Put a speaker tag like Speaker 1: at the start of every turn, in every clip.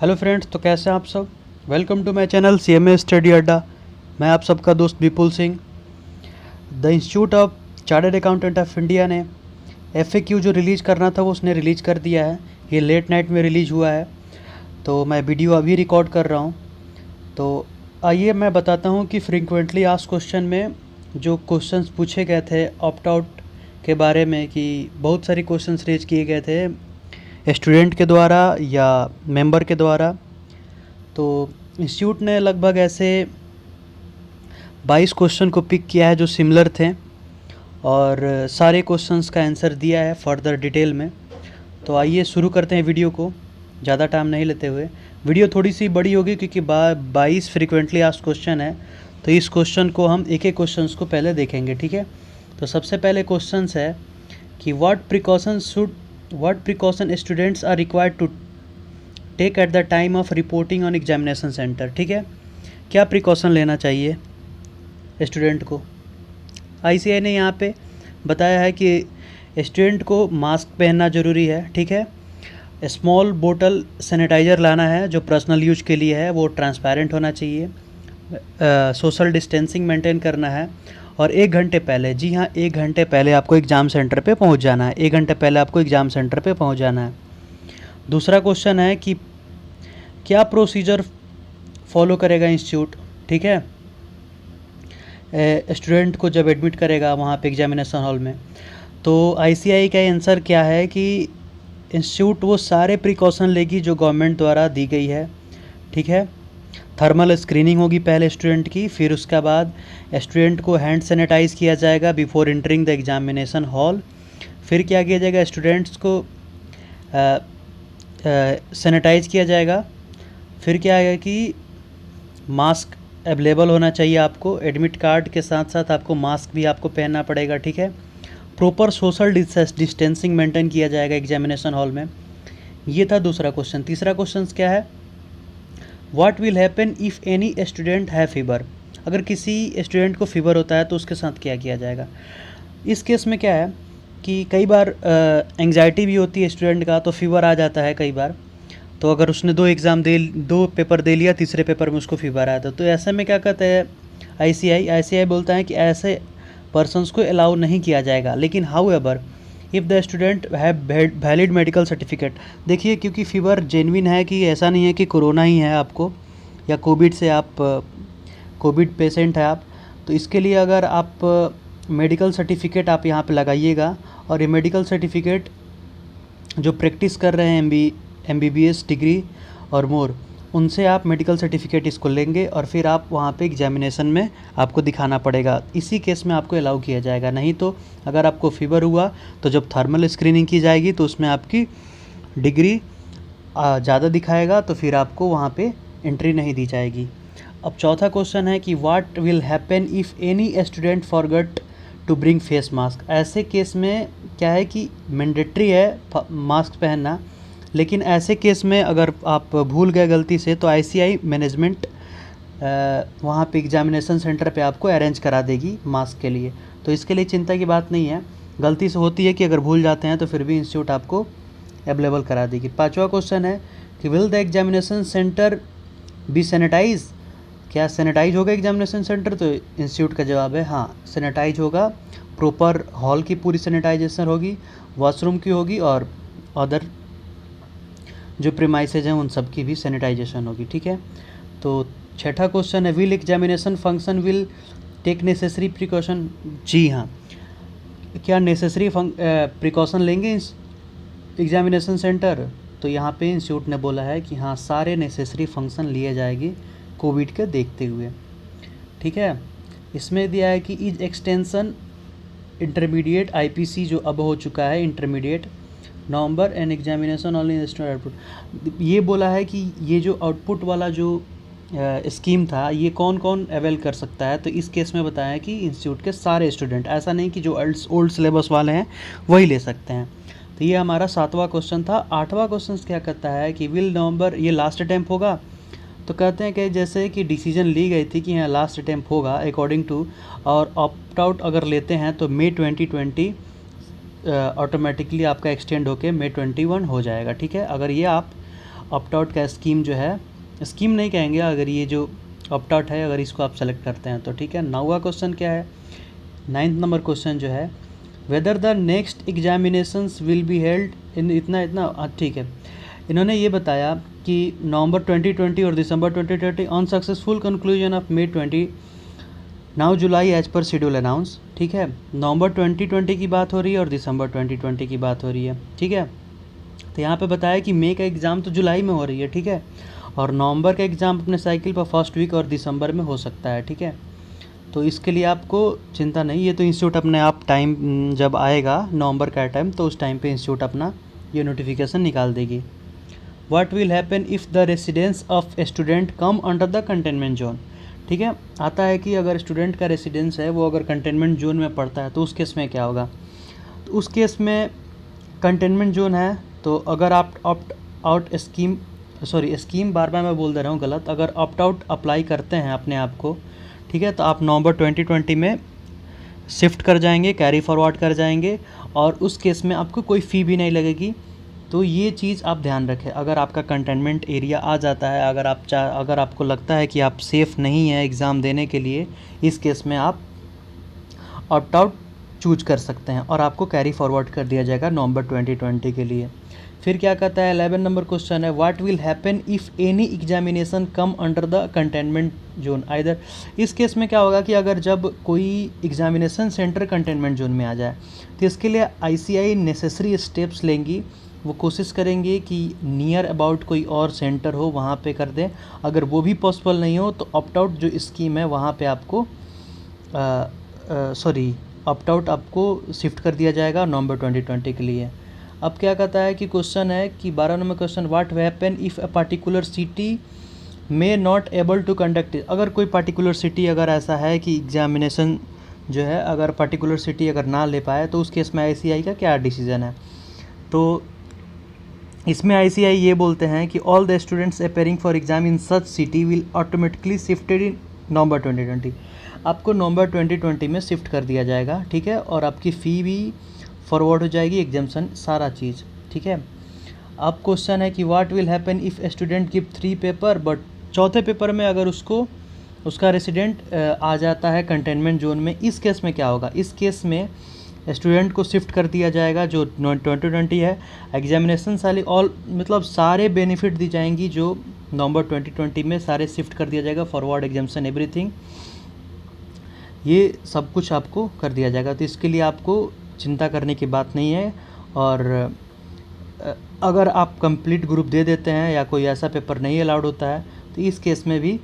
Speaker 1: Hello friends, तो कैसे हैं आप सब। Welcome to my channel CMA study Adda. मैं आप सबका दोस्त Vipul Singh. The institute of chartered accountant of India ने FAQ जो रिलीज़ करना था वो उसने रिलीज़ कर दिया है। ये लेट नाइट में रिलीज़ हुआ है, तो मैं वीडियो अभी रिकॉर्ड कर रहा हूँ। तो आइए मैं बताता हूँ कि फ्रीक्वेंटली आस्क्ड क्वेश्चन में जो क्वेश्चंस पूछे गए थे ऑप्ट आउट के बारे में, कि बहुत सारे क्वेश्चंस रेज किए गए थे स्टूडेंट के द्वारा या मेंबर के द्वारा। तो इंस्टीट्यूट ने लगभग ऐसे 22 क्वेश्चन को पिक किया है जो सिमिलर थे, और सारे क्वेश्चंस का आंसर दिया है फर्दर डिटेल में। तो आइए शुरू करते हैं वीडियो को, ज़्यादा टाइम नहीं लेते हुए। वीडियो थोड़ी सी बड़ी होगी क्योंकि 22 फ्रीक्वेंटली आस्क्ड क्वेश्चन है, तो इस क्वेश्चन को हम एक एक क्वेश्चन को पहले देखेंगे, ठीक है। तो सबसे पहले क्वेश्चन है कि what precaution students are required to take at the time of reporting on examination centre. ठीक है, क्या प्रिकॉशन लेना चाहिए स्टूडेंट को। ICAI ने यहाँ पे बताया है कि स्टूडेंट को मास्क पहनना ज़रूरी है, ठीक है। स्मॉल बोतल सैनिटाइज़र लाना है जो पर्सनल यूज के लिए है, वो ट्रांसपेरेंट होना चाहिए। सोशल डिस्टेंसिंग मेंटेन करना है, और 1 घंटे पहले, जी हाँ 1 घंटे पहले आपको एग्ज़ाम सेंटर पे पहुँच जाना है। 1 घंटे पहले आपको एग्ज़ाम सेंटर पे पहुँच जाना है। दूसरा क्वेश्चन है कि क्या प्रोसीजर फॉलो करेगा इंस्टीट्यूट, ठीक है, स्टूडेंट को जब एडमिट करेगा वहाँ पे एग्जामिनेशन हॉल में। तो ICAI का आंसर क्या है कि इंस्टीट्यूट वो सारे प्रिकॉशन लेगी जो गवर्नमेंट द्वारा दी गई है, ठीक है। थर्मल स्क्रीनिंग होगी पहले स्टूडेंट की, फिर उसके बाद स्टूडेंट को हैंड सैनिटाइज किया जाएगा before entering the examination hall. फिर क्या किया जाएगा, स्टूडेंट्स को सैनिटाइज किया जाएगा। फिर क्या है कि मास्क अवेलेबल होना चाहिए आपको, एडमिट कार्ड के साथ साथ आपको मास्क भी आपको पहनना पड़ेगा, ठीक है। प्रॉपर सोशल डिस्टेंसिंग मेंटेन किया जाएगा एग्जामिनेशन हॉल में। ये था दूसरा क्वेश्चन। तीसरा क्वेश्चन क्या है, what will happen if any student है फीवर। अगर किसी स्टूडेंट को फीवर होता है तो उसके साथ क्या किया जाएगा। इस केस में क्या है कि कई बार एंग्जाइटी भी होती है स्टूडेंट का, तो फीवर आ जाता है कई बार। तो अगर उसने 2 पेपर दे लिया, तीसरे पेपर में उसको फीवर आया था, तो ऐसे में क्या कहते हैं ICAI बोलता है कि ऐसे पर्सन्स को अलाउ नहीं किया जाएगा। लेकिन however if the student have valid medical certificate, देखिए क्योंकि फीवर जेन्युइन है, कि ऐसा नहीं है कि कोरोना ही है आपको या कोविड पेशेंट है आप, तो इसके लिए अगर आप मेडिकल सर्टिफिकेट आप यहाँ पे लगाइएगा। और ये मेडिकल सर्टिफिकेट जो प्रैक्टिस कर रहे हैं MBBS डिग्री और मोर, उनसे आप मेडिकल सर्टिफिकेट इसको लेंगे, और फिर आप वहाँ पे एग्जामिनेशन में आपको दिखाना पड़ेगा। इसी केस में आपको अलाउ किया जाएगा। नहीं तो अगर आपको फीवर हुआ तो जब थर्मल स्क्रीनिंग की जाएगी तो उसमें आपकी डिग्री ज़्यादा दिखाएगा, तो फिर आपको वहाँ पे एंट्री नहीं दी जाएगी। अब चौथा क्वेश्चन है कि what will happen if any student forget to bring face mask. ऐसे केस में क्या है कि मैंडेटरी है मास्क पहनना, लेकिन ऐसे केस में अगर आप भूल गए गलती से, तो ICAI मैनेजमेंट वहाँ पे एग्जामिनेशन सेंटर पे आपको अरेंज करा देगी मास्क के लिए। तो इसके लिए चिंता की बात नहीं है, गलती से होती है कि अगर भूल जाते हैं तो फिर भी इंस्टीट्यूट आपको अवेलेबल करा देगी। पांचवा क्वेश्चन है कि will the examination centre be sanitise. क्या सैनिटाइज होगा एग्जामिनेशन सेंटर, तो इंस्टीट्यूट का जवाब है हाँ, सैनिटाइज होगा। प्रॉपर हॉल की पूरी सैनिटाइजेशन होगी, वॉशरूम की होगी, और अदर जो प्रीमाइसेज हैं उन सब की भी सैनिटाइजेशन होगी, ठीक है। तो छठा क्वेश्चन है will examination function will take necessary precaution. जी हाँ, क्या नेसेसरी प्रिकॉशन लेंगे एग्जामिनेशन सेंटर। तो यहाँ पे इंस्टीट्यूट ने बोला है कि हाँ, सारे नेसेसरी फंक्शन लिए जाएंगे कोविड के देखते हुए, ठीक है। इसमें दिया है कि इज एक्सटेंशन इंटरमीडिएट IPC जो अब हो चुका है intermediate November and examination only student output. ये बोला है कि ये जो आउटपुट वाला जो स्कीम था, ये कौन कौन अवेल कर सकता है। तो इस केस में बताया है कि इंस्टीट्यूट के सारे स्टूडेंट, ऐसा नहीं कि जो ओल्ड सिलेबस वाले हैं वही ले सकते हैं। तो ये हमारा 7वां क्वेश्चन था। 8वां क्वेश्चन क्या कहता है कि विल नवंबर ये लास्ट अटैम्प्ट होगा। तो कहते हैं कि जैसे कि डिसीजन ली गई थी कि यहाँ लास्ट अटैम्प्ट होगा अकॉर्डिंग टू, और ऑप्ट आउट अगर लेते हैं तो May 2020 ऑटोमेटिकली आपका एक्सटेंड होके May 21 हो जाएगा, ठीक है। अगर ये आप ऑप्ट आउट का स्कीम जो है, स्कीम नहीं कहेंगे अगर ये जो ऑप्ट आउट है अगर इसको आप सेलेक्ट करते हैं तो, ठीक है। 9वां क्वेश्चन क्या है, 9th नंबर क्वेश्चन जो है, whether the next examinations will be held in इतना ठीक है। इन्होंने ये बताया कि नवंबर 2020 और December 2020 on successful conclusion of May 20 now July as per schedule announce, ठीक है। नवंबर 2020 की बात हो रही है और दिसंबर 2020 की बात हो रही है, ठीक है। तो यहाँ पे बताया कि मई का एग्ज़ाम तो जुलाई में हो रही है, ठीक है, और नवंबर का एग्ज़ाम अपने साइकिल पर फर्स्ट वीक और दिसंबर में हो सकता है, ठीक है। तो इसके लिए आपको चिंता नहीं, ये तो इंस्टीट्यूट अपने आप टाइम जब आएगा नवंबर का टाइम तो उस टाइम पे इंस्टीट्यूट अपना ये नोटिफिकेशन निकाल देगी। What will happen if the residence of student come under the containment zone, ठीक है। आता है कि अगर स्टूडेंट का रेसिडेंस है वो अगर कंटेनमेंट जोन में पड़ता है तो उस केस में क्या होगा। तो उस केस में कंटेनमेंट जोन है तो अगर आप ऑप्ट आउट स्कीम बार बार मैं बोल दे रहा हूँ गलत, अगर ऑप्ट आउट अप्लाई करते हैं अपने आप को, ठीक है, तो आप नवंबर 2020 में शिफ्ट कर जाएंगे, कैरी फॉरवर्ड कर जाएंगे और उस केस में आपको कोई फ़ी भी नहीं लगेगी। तो ये चीज़ आप ध्यान रखें, अगर आपका कंटेनमेंट एरिया आ जाता है, अगर आपको लगता है कि आप सेफ़ नहीं है एग्ज़ाम देने के लिए, इस केस में आप ऑप्ट आउट चूज कर सकते हैं और आपको कैरी फॉरवर्ड कर दिया जाएगा नवंबर 2020 के लिए। फिर क्या कहता है 11 नंबर क्वेश्चन है, what will happen if any examination come under the containment zone either. इस केस में क्या होगा कि अगर जब कोई एग्जामिनेशन सेंटर कंटेनमेंट जोन में आ जाए तो इसके लिए ICI नेसेसरी स्टेप्स लेंगी, वो कोशिश करेंगे कि नियर अबाउट कोई और सेंटर हो वहाँ पे कर दें। अगर वो भी पॉसिबल नहीं हो तो ऑप्ट आउट जो स्कीम है वहाँ पे आपको ऑप्ट आउट आपको शिफ्ट कर दिया जाएगा नवंबर 2020 के लिए। अब क्या कहता है कि क्वेश्चन है कि 12 number question, what happen if a particular city may not able to conduct. अगर कोई पार्टिकुलर सिटी अगर ऐसा है कि एग्जामिनेशन जो है अगर पर्टिकुलर सिटी अगर ना ले पाए तो उस केस में ICI का क्या डिसीजन है। तो इसमें ICI ये बोलते हैं कि all the students appearing for exam in such city will automatically shifted in November 2020। आपको नवंबर 2020 में शिफ्ट कर दिया जाएगा, ठीक है, और आपकी फ़ी भी फॉरवर्ड हो जाएगी, एग्जाम्शन सारा चीज़, ठीक है। अब क्वेश्चन है कि what will happen if student give 3 paper but चौथे पेपर में अगर उसका रेसिडेंट आ जाता है कंटेनमेंट जोन में, इस केस में क्या होगा। इस केस में स्टूडेंट को शिफ्ट कर दिया जाएगा जो 2020 है, एग्जामिनेशन मतलब सारे बेनिफिट दी जाएंगी जो नवंबर 2020 में सारे शिफ्ट कर दिया जाएगा, फॉरवर्ड एग्जाम्शन एवरीथिंग, ये सब कुछ आपको कर दिया जाएगा। तो इसके लिए आपको चिंता करने की बात नहीं है। और अगर आप कंप्लीट ग्रुप दे देते हैं या कोई ऐसा पेपर नहीं अलाउड होता है तो इस केस में भी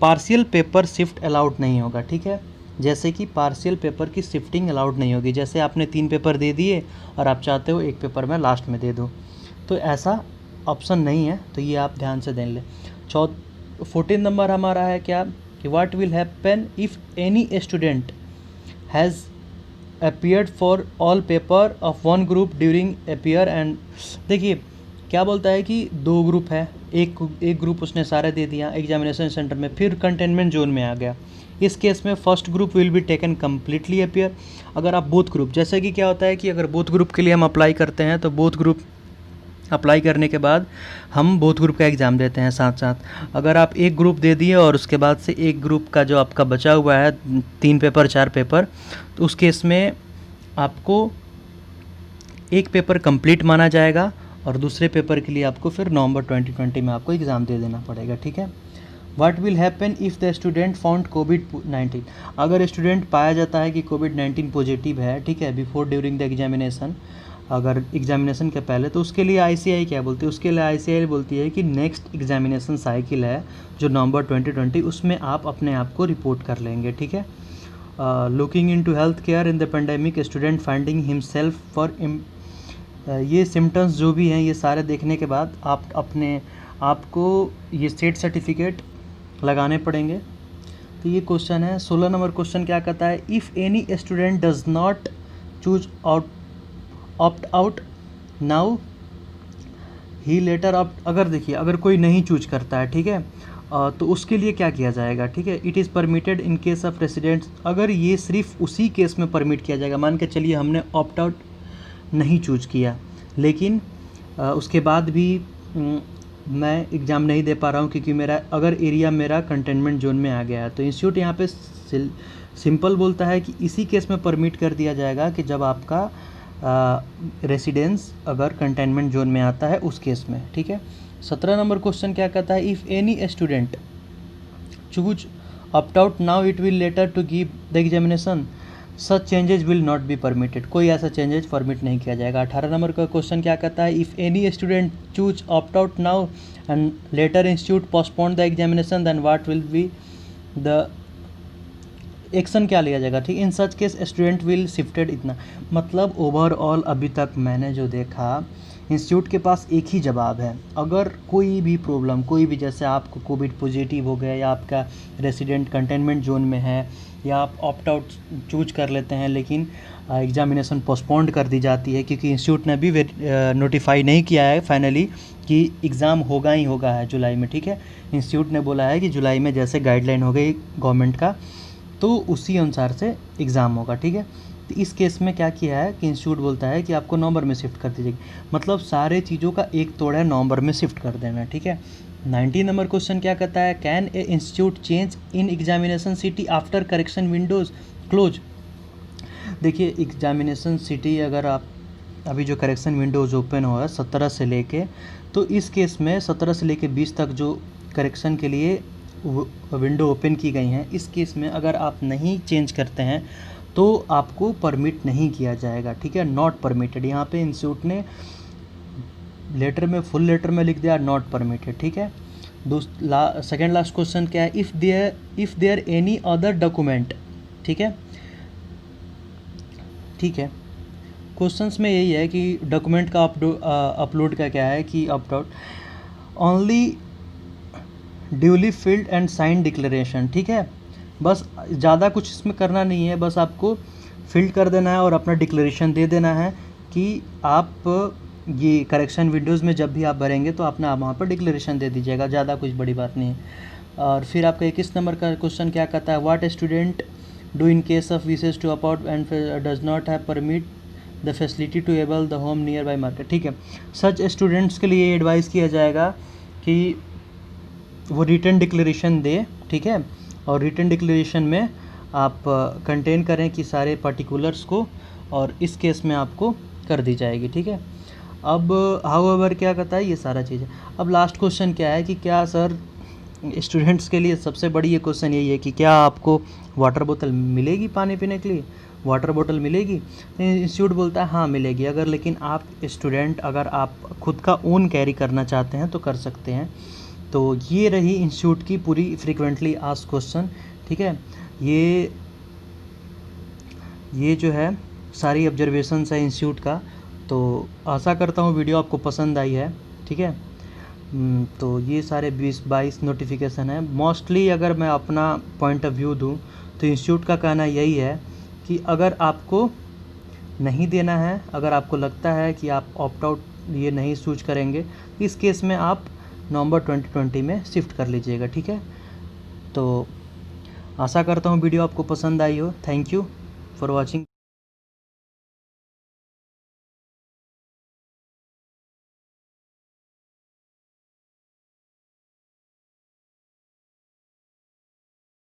Speaker 1: पार्शियल पेपर शिफ्ट अलाउड नहीं होगा, ठीक है। जैसे कि पार्शियल पेपर की शिफ्टिंग अलाउड नहीं होगी, जैसे आपने 3 पेपर दे दिए और आप चाहते हो 1 पेपर मैं लास्ट में दे दूँ, तो ऐसा ऑप्शन नहीं है, तो ये आप ध्यान से देख लें। 14 नंबर हमारा है क्या कि what will happen if any student has appeared for all paper of one group during appear and. देखिए क्या बोलता है कि 2 ग्रुप है, एक ग्रुप उसने सारे दे दिया एग्जामिनेशन सेंटर में, फिर कंटेनमेंट जोन में आ गया। इस केस में first group will be taken completely appear. अगर आप बोथ ग्रुप, जैसे कि क्या होता है कि अगर बोथ ग्रुप के लिए हम अप्लाई करते हैं तो बोथ ग्रुप अप्लाई करने के बाद हम बोथ ग्रुप का एग्ज़ाम देते हैं साथ साथ। अगर आप एक ग्रुप दे दिए और उसके बाद से एक ग्रुप का जो आपका बचा हुआ है 3 पेपर 4 पेपर, तो उस केस में आपको एक पेपर कंप्लीट माना जाएगा और दूसरे पेपर के लिए आपको फिर नवंबर 2020 में आपको एग्ज़ाम दे देना पड़ेगा, ठीक है। What will happen if the student found COVID-19। अगर स्टूडेंट पाया जाता है कि COVID-19 पॉजिटिव है, ठीक है, बिफोर ड्यूरिंग द एग्जामिनेशन, अगर एग्जामिनेशन के पहले, तो उसके लिए ICI क्या बोलती है, उसके लिए ICI बोलती है कि नेक्स्ट एग्जामिनेशन साइकिल है जो नवंबर 2020, उसमें आप अपने आप को रिपोर्ट कर लेंगे, ठीक है। Looking into health care in the pandemic, student finding himself for ये सिम्टम्स जो भी हैं ये सारे देखने के बाद आपको ये स्टेट सर्टिफिकेट लगाने पड़ेंगे। तो ये क्वेश्चन है। 16 नंबर क्वेश्चन क्या कहता है, if any student does not choose opt out now he later opt. अगर देखिए अगर कोई नहीं चूज करता है, ठीक है, तो उसके लिए क्या किया जाएगा, ठीक है। It is permitted in case of residents. अगर ये सिर्फ उसी केस में परमिट किया जाएगा, मान के चलिए हमने ऑप्ट आउट नहीं चूज किया लेकिन उसके बाद भी मैं एग्ज़ाम नहीं दे पा रहा हूँ क्योंकि मेरा अगर एरिया मेरा कंटेनमेंट जोन में आ गया है। तो इंस्टीट्यूट यहाँ पे सिंपल बोलता है कि इसी केस में परमिट कर दिया जाएगा कि जब आपका रेसिडेंस अगर कंटेनमेंट जोन में आता है उस केस में, ठीक है। 17 नंबर क्वेश्चन क्या कहता है, if any student choose opt out now it will later to give the examination such changes will not be permitted, कोई ऐसा चेंजेज परमिट नहीं किया जाएगा। 18 नंबर का क्वेश्चन क्या कहता है, if any student choose opt out now and later institute postpone the examination then what will be the action क्या लिया जाएगा, ठीक। In such case student will shifted इतना, मतलब ओवरऑल अभी तक मैंने जो देखा इंस्टीट्यूट के पास एक ही जवाब है। अगर कोई भी प्रॉब्लम, कोई भी, जैसे आपको कोविड पॉजिटिव हो गया या आपका रेसिडेंट कंटेनमेंट जोन में है या आप ऑप्ट आउट चूज कर लेते हैं लेकिन एग्जामिनेशन पोस्टपोन्ड कर दी जाती है क्योंकि इंस्टीट्यूट ने भी नोटिफाई नहीं किया है फाइनली कि एग्ज़ाम होगा ही होगा है जुलाई में, ठीक है। इंस्टीट्यूट ने बोला है कि जुलाई में जैसे गाइडलाइन हो गई गवर्नमेंट का तो उसी अनुसार से एग्ज़ाम होगा, ठीक है। तो इस केस में क्या किया है कि इंस्टीट्यूट बोलता है कि आपको नवंबर में शिफ्ट कर दीजिएगी, मतलब सारे चीज़ों का एक तोड़ है, नवंबर में शिफ्ट कर देना, ठीक है। 19 नंबर क्वेश्चन क्या कहता है, can a institute change in examination city after correction Windows close. देखिए एग्जामिनेशन सिटी अगर आप अभी जो करेक्शन विंडोज़ ओपन हुआ है 17 से लेके, तो इस केस में 17 से लेके 20 तक जो करेक्शन के लिए विंडो ओपन की गई हैं, इस केस में अगर आप नहीं चेंज करते हैं तो आपको परमिट नहीं किया जाएगा, ठीक है। नॉट परमिटेड, यहाँ पे इंस्टीट्यूट ने लेटर में, फुल लेटर में लिख दिया नॉट परमिटेड, ठीक है। सेकेंड लास्ट क्वेश्चन क्या है, if there any other document, ठीक है, ठीक है। क्वेश्चंस में यही है कि डॉक्यूमेंट का अपलोड का क्या है कि opt out only duly filled and sign declaration, ठीक है। बस ज़्यादा कुछ इसमें करना नहीं है, बस आपको फिल्ड कर देना है और अपना डिक्लेरेशन दे देना है कि आप ये करेक्शन विंडोज़ में जब भी आप भरेंगे तो अपना वहाँ पर डिक्लेरेशन दे दीजिएगा, ज़्यादा कुछ बड़ी बात नहीं है। और फिर आपका 21 नंबर का क्वेश्चन क्या कहता है, what student do in case of wishes to about and does not have permit the facility to able the home near by market, ठीक है। सच स्टूडेंट्स के लिए एडवाइस किया जाएगा कि वो रिटर्न डिक्लेरेशन दे, ठीक है, और रिटर्न डिक्लेरेशन में आप कंटेन करें कि सारे पर्टिकुलर्स को, और इस केस में आपको कर दी जाएगी, ठीक है। अब हाउएवर क्या कहता है, ये सारा चीज़ है। अब लास्ट क्वेश्चन क्या है कि क्या सर स्टूडेंट्स के लिए सबसे बड़ी ये क्वेश्चन यही है कि क्या आपको वाटर बोतल मिलेगी पानी पीने के लिए, वाटर बोतल मिलेगी। तो इंस्टीट्यूट बोलता है हाँ मिलेगी, अगर लेकिन आप स्टूडेंट अगर आप खुद का ओन कैरी करना चाहते हैं तो कर सकते हैं। तो ये रही इंस्टीट्यूट की पूरी फ्रीक्वेंटली आस्क्ड क्वेश्चन, ठीक है। ये जो है सारी ऑब्जर्वेशंस है इंस्टीट्यूट का। तो आशा करता हूँ वीडियो आपको पसंद आई है, ठीक है। तो ये सारे 20-22 नोटिफिकेशन है। मोस्टली अगर मैं अपना पॉइंट ऑफ व्यू दूँ तो इंस्टीट्यूट का कहना यही है कि अगर आपको नहीं देना है, अगर आपको लगता है कि आप ऑप्ट आउट ये नहीं चूज करेंगे, इस केस में आप नवंबर 2020 में शिफ्ट कर लीजिएगा, ठीक है। तो आशा करता हूँ वीडियो आपको पसंद आई हो। Thank you for watching.